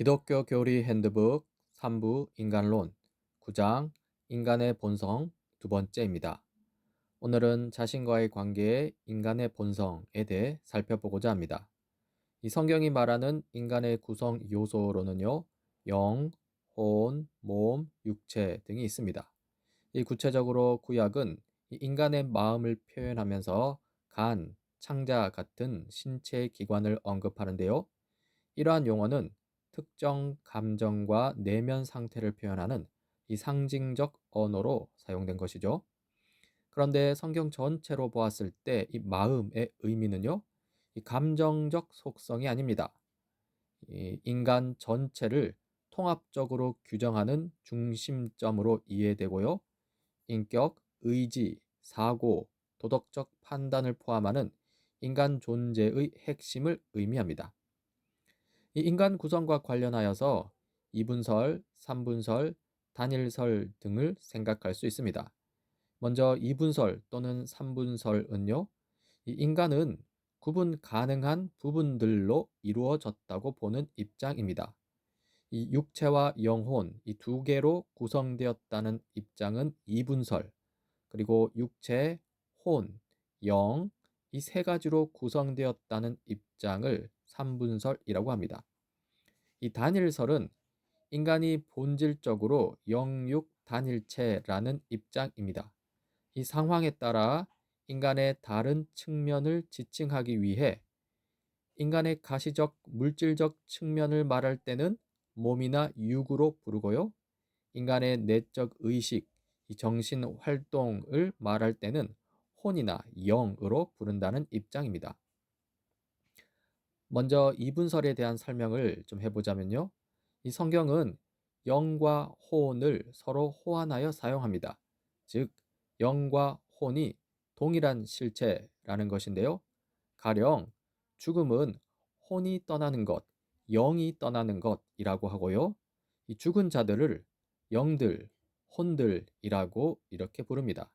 기독교 교리 핸드북 3부 인간론 9장 인간의 본성 두 번째입니다. 오늘은 자신과의 관계의 인간의 본성에 대해 살펴보고자 합니다. 이 성경이 말하는 인간의 구성 요소로는요, 영, 혼, 몸, 육체 등이 있습니다. 이 구체적으로 구약은 이 인간의 마음을 표현하면서 간, 창자 같은 신체 기관을 언급하는데요. 이러한 용어는 특정 감정과 내면 상태를 표현하는 이 상징적 언어로 사용된 것이죠. 그런데 성경 전체로 보았을 때 이 마음의 의미는요, 이 감정적 속성이 아닙니다. 이 인간 전체를 통합적으로 규정하는 중심점으로 이해되고요. 인격, 의지, 사고, 도덕적 판단을 포함하는 인간 존재의 핵심을 의미합니다. 이 인간 구성과 관련하여서 이분설, 삼분설, 단일설 등을 생각할 수 있습니다. 먼저 이분설 또는 삼분설은요, 이 인간은 구분 가능한 부분들로 이루어졌다고 보는 입장입니다. 이 육체와 영혼 이 두 개로 구성되었다는 입장은 이분설, 그리고 육체, 혼, 영 이 세 가지로 구성되었다는 입장을 삼분설이라고 합니다. 이 단일설은 인간이 본질적으로 영육 단일체라는 입장입니다. 이 상황에 따라 인간의 다른 측면을 지칭하기 위해 인간의 가시적 물질적 측면을 말할 때는 몸이나 육으로 부르고요. 인간의 내적 의식, 이 정신 활동을 말할 때는 혼이나 영으로 부른다는 입장입니다. 먼저 이분설에 대한 설명을 좀 해보자면요. 이 성경은 영과 혼을 서로 호환하여 사용합니다. 즉, 영과 혼이 동일한 실체라는 것인데요. 가령 죽음은 혼이 떠나는 것, 영이 떠나는 것이라고 하고요. 이 죽은 자들을 영들, 혼들이라고 이렇게 부릅니다.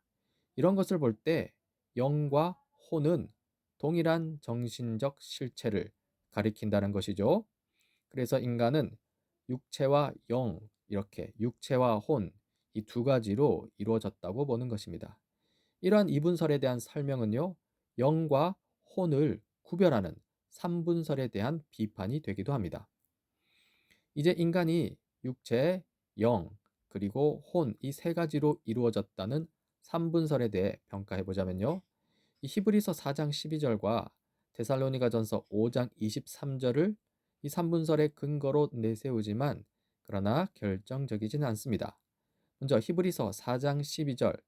이런 것을 볼 때 영과 혼은 동일한 정신적 실체를 가리킨다는 것이죠. 그래서 인간은 육체와 영, 이렇게 육체와 혼, 이 두 가지로 이루어졌다고 보는 것입니다. 이러한 이분설에 대한 설명은요, 영과 혼을 구별하는 삼분설에 대한 비판이 되기도 합니다. 이제 인간이 육체, 영, 그리고 혼 이 세 가지로 이루어졌다는 삼분설에 대해 평가해 보자면요. 이 히브리서 4장 12절과 데살로니가전서 5장 23절을 이 삼분설의 근거로 내세우지만 그러나 결정적이진 않습니다. 먼저 히브리서 4장 12절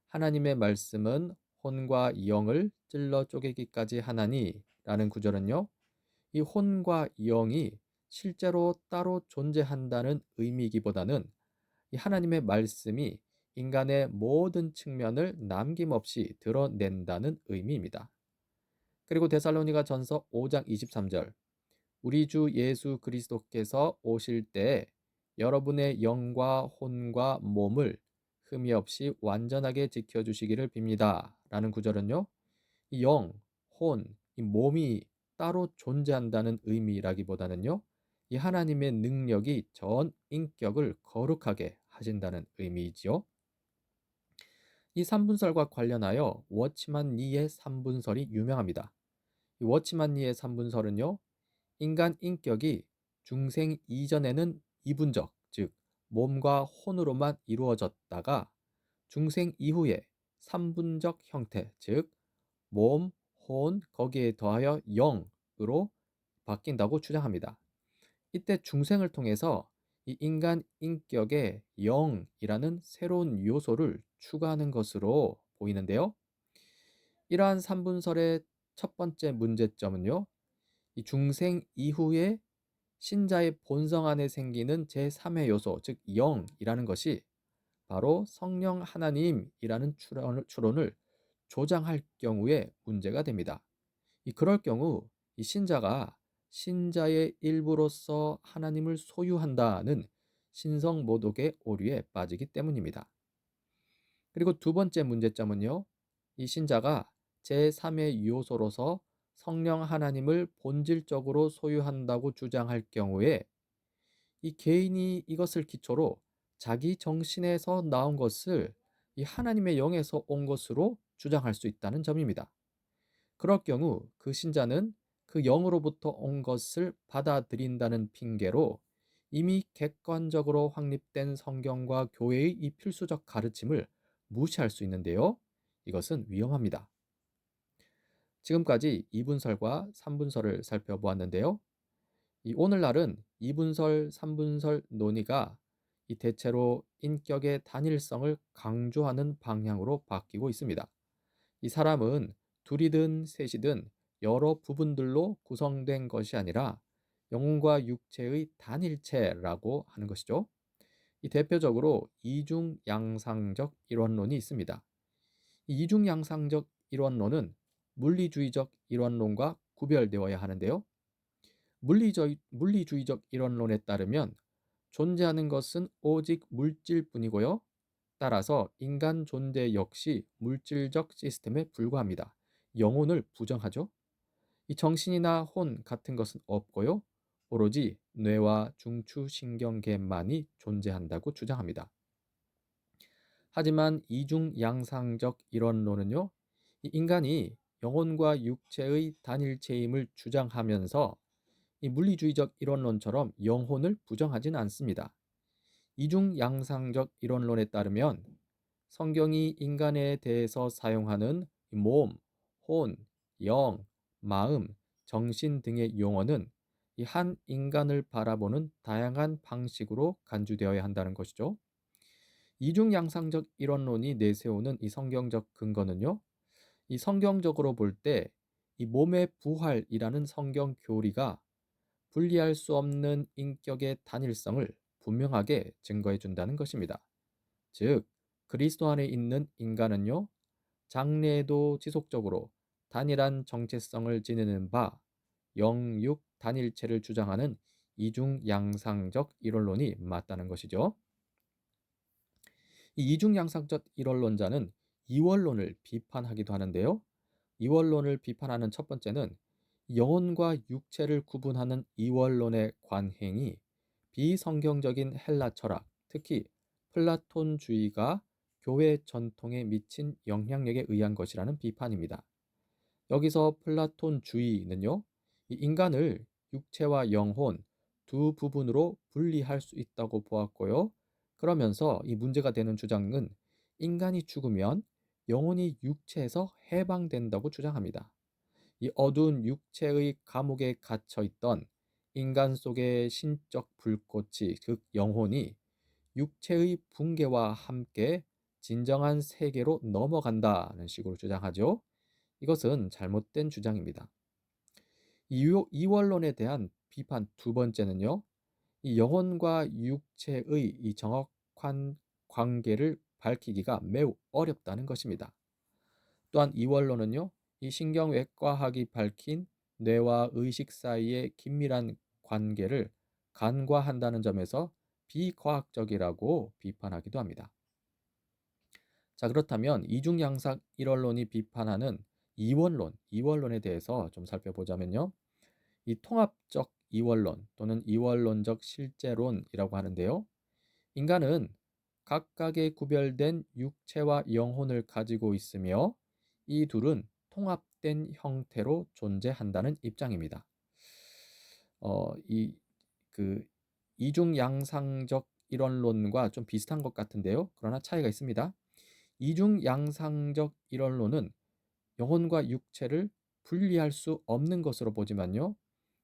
하나님의 말씀은 혼과 영을 찔러 쪼개기까지 하나니 라는 구절은요. 이 혼과 영이 실제로 따로 존재한다는 의미이기보다는 이 하나님의 말씀이 인간의 모든 측면을 남김없이 드러낸다는 의미입니다. 그리고 데살로니가 전서 5장 23절 우리 주 예수 그리스도께서 오실 때에 여러분의 영과 혼과 몸을 흠이 없이 완전하게 지켜주시기를 빕니다. 라는 구절은요. 이 영, 혼, 이 몸이 따로 존재한다는 의미라기보다는요. 이 하나님의 능력이 전 인격을 거룩하게 하신다는 의미이지요. 이 삼분설과 관련하여 워치만 니의 삼분설이 유명합니다. 이 워치만 니의 삼분설은요. 인간 인격이 중생 이전에는 이분적, 즉 몸과 혼으로만 이루어졌다가 중생 이후에 삼분적 형태, 즉 몸, 혼, 거기에 더하여 영으로 바뀐다고 주장합니다. 이때 중생을 통해서 이 인간 인격에 영이라는 새로운 요소를 추가하는 것으로 보이는데요. 이러한 삼분설의 첫 번째 문제점은요. 이 중생 이후에 신자의 본성 안에 생기는 제3의 요소, 즉 영이라는 것이 바로 성령 하나님이라는 추론을 조장할 경우에 문제가 됩니다. 그럴 경우 이 신자가 신자의 일부로서 하나님을 소유한다는 신성 모독의 오류에 빠지기 때문입니다. 그리고 두 번째 문제점은요. 이 신자가 제3의 요소로서 성령 하나님을 본질적으로 소유한다고 주장할 경우에 이 개인이 이것을 기초로 자기 정신에서 나온 것을 이 하나님의 영에서 온 것으로 주장할 수 있다는 점입니다. 그럴 경우 그 신자는 그 영으로부터 온 것을 받아들인다는 핑계로 이미 객관적으로 확립된 성경과 교회의 이 필수적 가르침을 무시할 수 있는데요. 이것은 위험합니다. 지금까지 2분설과 3분설을 살펴보았는데요. 이 오늘날은 2분설, 3분설 논의가 이 대체로 인격의 단일성을 강조하는 방향으로 바뀌고 있습니다. 이 사람은 둘이든 셋이든 여러 부분들로 구성된 것이 아니라 영혼과 육체의 단일체라고 하는 것이죠. 이 대표적으로 이중양상적 이론론이 있습니다. 이 이중양상적 이론론은 물리주의적 이론론과 구별되어야 하는데요. 물리주의적 이론론에 따르면 존재하는 것은 오직 물질뿐이고요. 따라서 인간 존재 역시 물질적 시스템에 불과합니다. 영혼을 부정하죠. 이 정신이나 혼 같은 것은 없고요. 오로지 뇌와 중추신경계만이 존재한다고 주장합니다. 하지만 이중양상적 이론론은요, 이 인간이 영혼과 육체의 단일체임을 주장하면서 이 물리주의적 이론론처럼 영혼을 부정하지는 않습니다. 이중양상적 이론론에 따르면 성경이 인간에 대해서 사용하는 몸, 혼, 영, 마음, 정신 등의 용어는 이 한 인간을 바라보는 다양한 방식으로 간주되어야 한다는 것이죠. 이중양상적 이론론이 내세우는 이 성경적 근거는요, 이 성경적으로 볼 때 이 몸의 부활이라는 성경 교리가 분리할 수 없는 인격의 단일성을 분명하게 증거해 준다는 것입니다. 즉, 그리스도 안에 있는 인간은요, 장래에도 지속적으로 단일한 정체성을 지니는 바 영육 단일체를 주장하는 이중양상적 이론론이 맞다는 것이죠. 이 이중양상적 이론론자는 이원론을 비판하기도 하는데요. 이원론을 비판하는 첫 번째는 영혼과 육체를 구분하는 이원론의 관행이 비성경적인 헬라 철학, 특히 플라톤주의가 교회 전통에 미친 영향력에 의한 것이라는 비판입니다. 여기서 플라톤주의는요, 이 인간을 육체와 영혼 두 부분으로 분리할 수 있다고 보았고요. 그러면서 이 문제가 되는 주장은 인간이 죽으면 영혼이 육체에서 해방된다고 주장합니다. 이 어두운 육체의 감옥에 갇혀 있던 인간 속의 신적 불꽃이 즉 영혼이 육체의 붕괴와 함께 진정한 세계로 넘어간다는 식으로 주장하죠. 이것은 잘못된 주장입니다. 이원론에 대한 비판 두 번째는요. 이 영혼과 육체의 이 정확한 관계를 밝히기가 매우 어렵다는 것입니다. 또한 이원론은요. 이 신경외과학이 밝힌 뇌와 의식 사이의 긴밀한 관계를 간과한다는 점에서 비과학적이라고 비판하기도 합니다. 자, 그렇다면 이중양상 일원론이 비판하는 이원론에 대해서 좀 살펴보자면요. 이 통합적 이원론 또는 이원론적 실제론이라고 하는데요. 인간은 각각의 구별된 육체와 영혼을 가지고 있으며 이 둘은 통합된 형태로 존재한다는 입장입니다. 그 이중양상적 이론론과 좀 비슷한 것 같은데요. 그러나 차이가 있습니다. 이중양상적 이론론은 영혼과 육체를 분리할 수 없는 것으로 보지만요.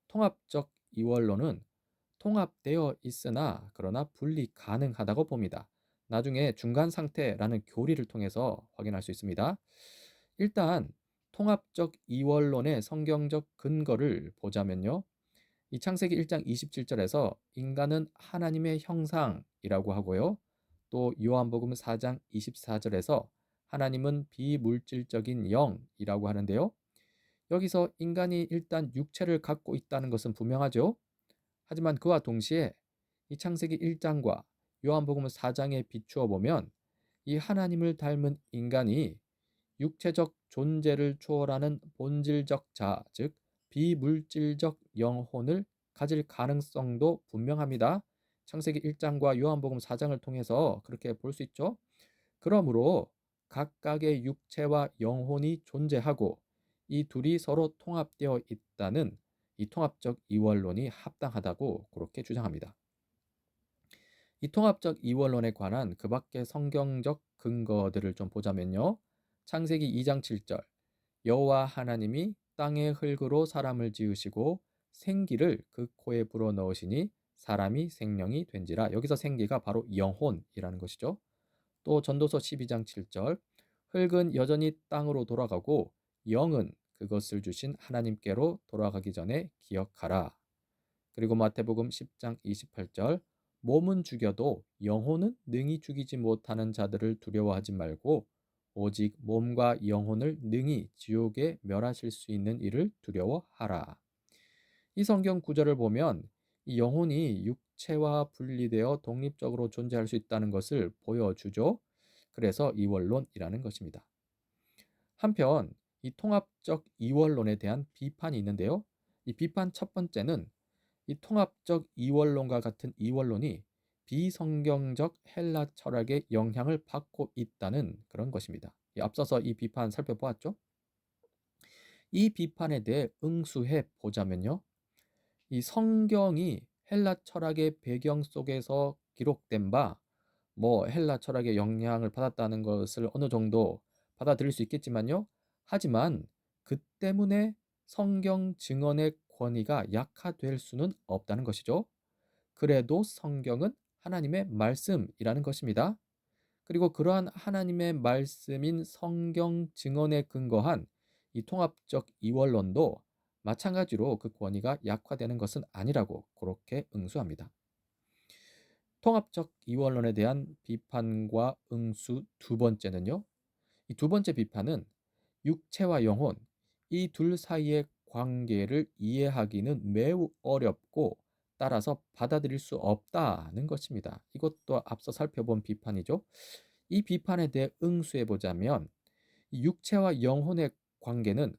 통합적 이원론은 통합되어 있으나 그러나 분리 가능하다고 봅니다. 나중에 중간 상태라는 교리를 통해서 확인할 수 있습니다. 일단 통합적 이원론의 성경적 근거를 보자면요. 이 창세기 1장 27절에서 인간은 하나님의 형상이라고 하고요. 또 요한복음 4장 24절에서 하나님은 비물질적인 영이라고 하는데요. 여기서 인간이 일단 육체를 갖고 있다는 것은 분명하죠. 하지만 그와 동시에 이 창세기 1장과 요한복음 4장에 비추어 보면 이 하나님을 닮은 인간이 육체적 존재를 초월하는 본질적 자, 즉 비물질적 영혼을 가질 가능성도 분명합니다. 창세기 1장과 요한복음 4장을 통해서 그렇게 볼 수 있죠. 그러므로 각각의 육체와 영혼이 존재하고 이 둘이 서로 통합되어 있다는 이 통합적 이원론이 합당하다고 그렇게 주장합니다. 이 통합적 이원론에 관한 그 밖의 성경적 근거들을 좀 보자면요. 창세기 2장 7절 여호와 하나님이 땅의 흙으로 사람을 지으시고 생기를 그 코에 불어넣으시니 사람이 생명이 된지라. 여기서 생기가 바로 영혼이라는 것이죠. 또 전도서 12장 7절 흙은 여전히 땅으로 돌아가고 영은 그것을 주신 하나님께로 돌아가기 전에 기억하라. 그리고 마태복음 10장 28절 몸은 죽여도 영혼은 능히 죽이지 못하는 자들을 두려워하지 말고 오직 몸과 영혼을 능히 지옥에 멸하실 수 있는 이를 두려워하라. 이 성경 구절을 보면 이 영혼이 육체와 분리되어 독립적으로 존재할 수 있다는 것을 보여주죠. 그래서 이원론이라는 것입니다. 한편 이 통합적 이원론에 대한 비판이 있는데요. 이 비판 첫 번째는 이 통합적 이원론과 같은 이원론이 비성경적 헬라 철학의 영향을 받고 있다는 그런 것입니다. 앞서서 이 비판 살펴보았죠. 이 비판에 대해 응수해 보자면요. 이 성경이 헬라 철학의 배경 속에서 기록된 바, 헬라 철학의 영향을 받았다는 것을 어느 정도 받아들일 수 있겠지만요. 하지만 그 때문에 성경 증언의 권위가 약화될 수는 없다는 것이죠. 그래도 성경은 하나님의 말씀이라는 것입니다. 그리고 그러한 하나님의 말씀인 성경 증언에 근거한 이 통합적 이원론도 마찬가지로 그 권위가 약화되는 것은 아니라고 그렇게 응수합니다. 통합적 이원론에 대한 비판과 응수 두 번째는요. 이 두 번째 비판은 육체와 영혼, 이 둘 사이의 관계를 이해하기는 매우 어렵고 따라서 받아들일 수 없다는 것입니다. 이것도 앞서 살펴본 비판이죠. 이 비판에 대해 응수해 보자면 육체와 영혼의 관계는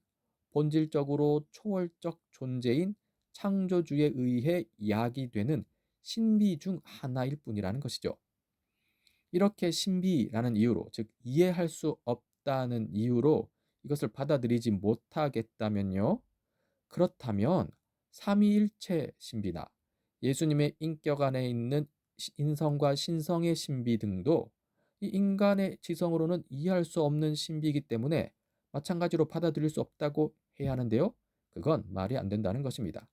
본질적으로 초월적 존재인 창조주에 의해 야기되는 신비 중 하나일 뿐이라는 것이죠. 이렇게 신비라는 이유로, 즉 이해할 수 없다는 이유로 이것을 받아들이지 못하겠다면요. 그렇다면 삼위일체 신비나 예수님의 인격 안에 있는 인성과 신성의 신비 등도 이 인간의 지성으로는 이해할 수 없는 신비이기 때문에 마찬가지로 받아들일 수 없다고 해야 하는데요. 그건 말이 안 된다는 것입니다.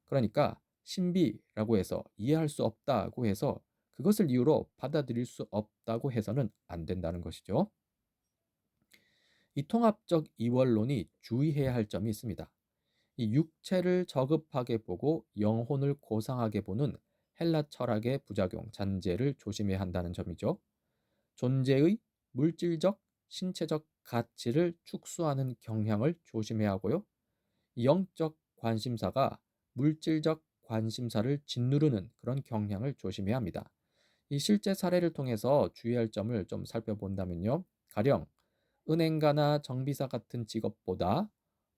그러니까 신비라고 해서 이해할 수 없다고 해서 그것을 이유로 받아들일 수 없다고 해서는 안 된다는 것이죠. 이 통합적 이원론이 주의해야 할 점이 있습니다. 이 육체를 저급하게 보고 영혼을 고상하게 보는 헬라 철학의 부작용, 잔재를 조심해야 한다는 점이죠. 존재의 물질적, 신체적 가치를 축소하는 경향을 조심해야 하고요. 영적 관심사가 물질적 관심사를 짓누르는 그런 경향을 조심해야 합니다. 이 실제 사례를 통해서 주의할 점을 좀 살펴본다면요. 가령 은행가나 정비사 같은 직업보다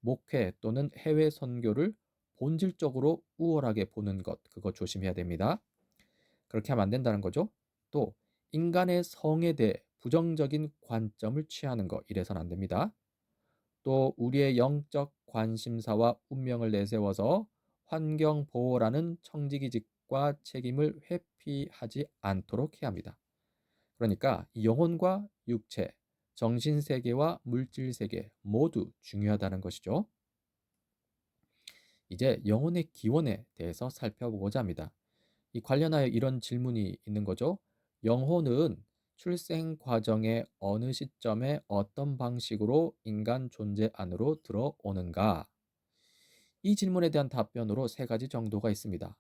목회 또는 해외 선교를 본질적으로 우월하게 보는 것, 그거 조심해야 됩니다. 그렇게 하면 안 된다는 거죠. 또 인간의 성에 대해 부정적인 관점을 취하는 것, 이래서는 안 됩니다. 또 우리의 영적 관심사와 운명을 내세워서 환경 보호라는 청지기직과 책임을 회피하지 않도록 해야 합니다. 그러니까 영혼과 육체, 정신세계와 물질세계 모두 중요하다는 것이죠. 이제 영혼의 기원에 대해서 살펴보고자 합니다. 이 관련하여 이런 질문이 있는 거죠. 영혼은 출생 과정의 어느 시점에 어떤 방식으로 인간 존재 안으로 들어오는가? 이 질문에 대한 답변으로 세 가지 정도가 있습니다.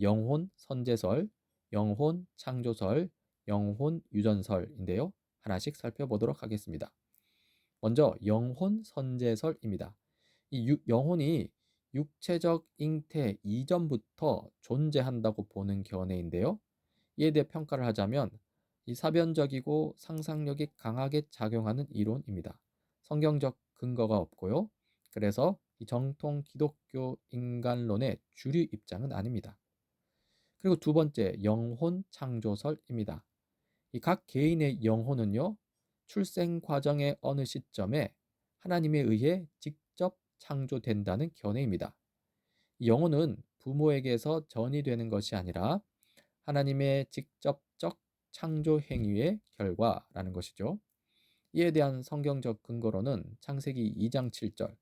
영혼 선제설, 영혼 창조설, 영혼 유전설인데요. 하나씩 살펴보도록 하겠습니다. 먼저 영혼 선제설입니다. 영혼이 육체적 잉태 이전부터 존재한다고 보는 견해인데요. 이에 대해 평가를 하자면 이 사변적이고 상상력이 강하게 작용하는 이론입니다. 성경적 근거가 없고요. 그래서 이 정통 기독교 인간론의 주류 입장은 아닙니다. 그리고 두 번째, 영혼 창조설입니다. 이 각 개인의 영혼은요, 출생 과정의 어느 시점에 하나님에 의해 직접 창조된다는 견해입니다. 이 영혼은 부모에게서 전이되는 것이 아니라 하나님의 직접적 창조 행위의 결과라는 것이죠. 이에 대한 성경적 근거로는 창세기 2장 7절,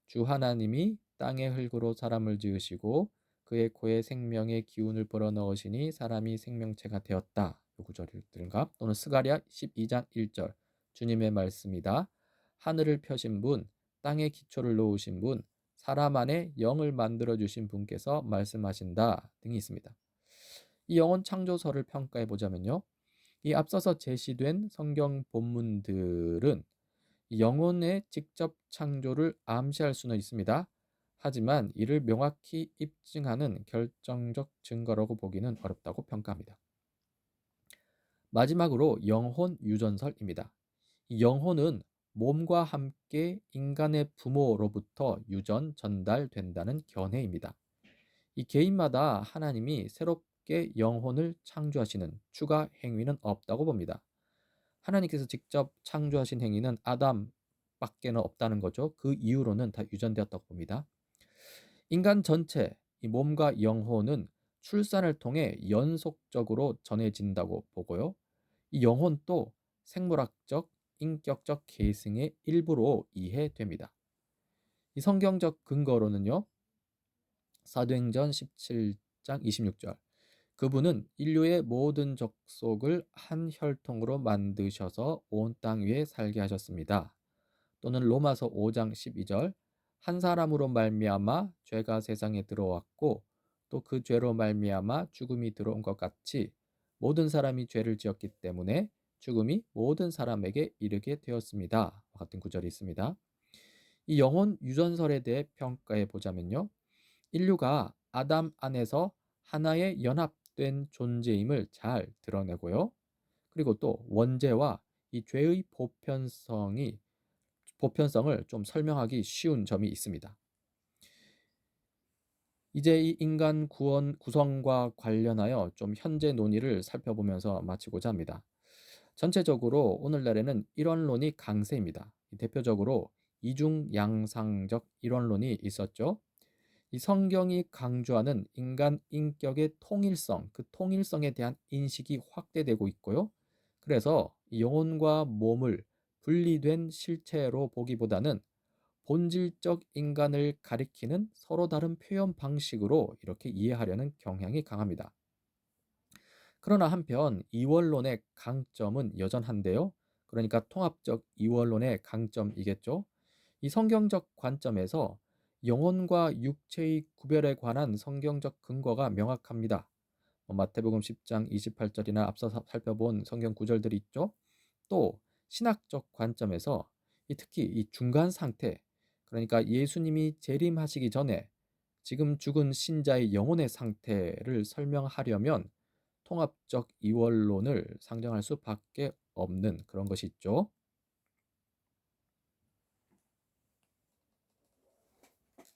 주 하나님이 땅의 흙으로 사람을 지으시고 그의 코에 생명의 기운을 불어넣으시니 사람이 생명체가 되었다. 요 구절들인가? 또는 스가랴 12장 1절, 주님의 말씀이다. 하늘을 펴신 분, 땅에 기초를 놓으신 분, 사람 안에 영을 만들어 주신 분께서 말씀하신다 등이 있습니다. 이 영혼 창조설을 평가해 보자면요, 이 앞서서 제시된 성경 본문들은 영혼의 직접 창조를 암시할 수는 있습니다. 하지만 이를 명확히 입증하는 결정적 증거라고 보기는 어렵다고 평가합니다. 마지막으로 영혼 유전설입니다. 이 영혼은 몸과 함께 인간의 부모로부터 유전 전달된다는 견해입니다. 이 개인마다 하나님이 새롭게 영혼을 창조하시는 추가 행위는 없다고 봅니다. 하나님께서 직접 창조하신 행위는 아담밖에는 없다는 거죠. 그 이후로는 다 유전되었다고 봅니다. 인간 전체, 이 몸과 영혼은 출산을 통해 연속적으로 전해진다고 보고요. 이 영혼도 생물학적, 인격적 계승의 일부로 이해됩니다. 이 성경적 근거로는요, 사도행전 17장 26절, 그분은 인류의 모든 족속을 한 혈통으로 만드셔서 온 땅 위에 살게 하셨습니다. 또는 로마서 5장 12절, 한 사람으로 말미암아 죄가 세상에 들어왔고 또 그 죄로 말미암아 죽음이 들어온 것 같이 모든 사람이 죄를 지었기 때문에 죽음이 모든 사람에게 이르게 되었습니다. 같은 구절이 있습니다. 이 영혼 유전설에 대해 평가해 보자면요, 인류가 아담 안에서 하나의 연합된 존재임을 잘 드러내고요. 그리고 또 원죄와 이 죄의 보편성을 좀 설명하기 쉬운 점이 있습니다. 이제 이 인간 구원 구성과 관련하여 좀 현재 논의를 살펴보면서 마치고자 합니다. 전체적으로 오늘날에는 이론론이 강세입니다. 대표적으로 이중양상적 이론론이 있었죠. 이 성경이 강조하는 인간 인격의 통일성, 그 통일성에 대한 인식이 확대되고 있고요. 그래서 영혼과 몸을 분리된 실체로 보기보다는 본질적 인간을 가리키는 서로 다른 표현 방식으로 이렇게 이해하려는 경향이 강합니다. 그러나 한편 이원론의 강점은 여전한데요. 그러니까 통합적 이원론의 강점이겠죠. 이 성경적 관점에서 영혼과 육체의 구별에 관한 성경적 근거가 명확합니다. 마태복음 10장 28절이나 앞서 살펴본 성경 구절들이 있죠. 또 신학적 관점에서 특히 이 중간 상태, 그러니까 예수님이 재림하시기 전에 지금 죽은 신자의 영혼의 상태를 설명하려면 통합적 이원론을 상정할 수밖에 없는 그런 것이 있죠.